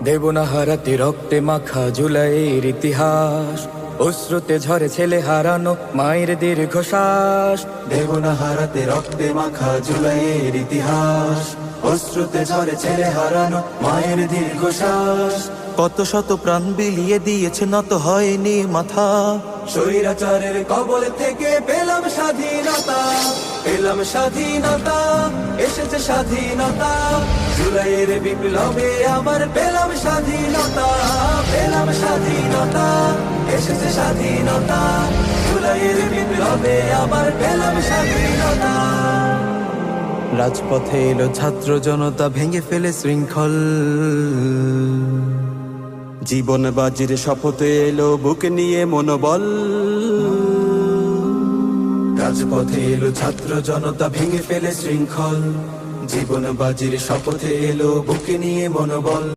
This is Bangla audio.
দেব না হারাতে রক্তে মাখা জুলাইয়ের ইতিহাস। অশ্রুতে ঝরে ছেলে হারানো মায়ের দীর্ঘশ্বাস। দেব না হারাতে রক্তে মাখা জুলাইয়ের ইতিহাস। অশ্রুতে ঝরে ছেলে হারানো মায়ের দীর্ঘশ্বাস। কত শত প্রাণ বিলিয়ে দিয়েছে, নত হয়নি মাথা। স্বৈরাচারের কবল থেকে পেলাম স্বাধীনতা, পেলাম স্বাধীনতা, এসেছে স্বাধীনতা। জুলাইয়ের বিপ্লবে আমার পেলাম স্বাধীনতা, পেলাম স্বাধীনতা, এসেছে স্বাধীনতা। জুলাইয়ের বিপ্লবে আমার পেলাম স্বাধীনতা। রাজপথে এলো ছাত্র জনতা, ভেঙে ফেলে শৃঙ্খল। জীবন বাজির শপথে এলো বুক নিয়ে মনোবল। রাজপথে এলো ছাত্র জনতা, ভেঙে ফেলে শৃঙ্খল। জীবন বাজির শপথে এলো বুক নিয়ে মনোবল।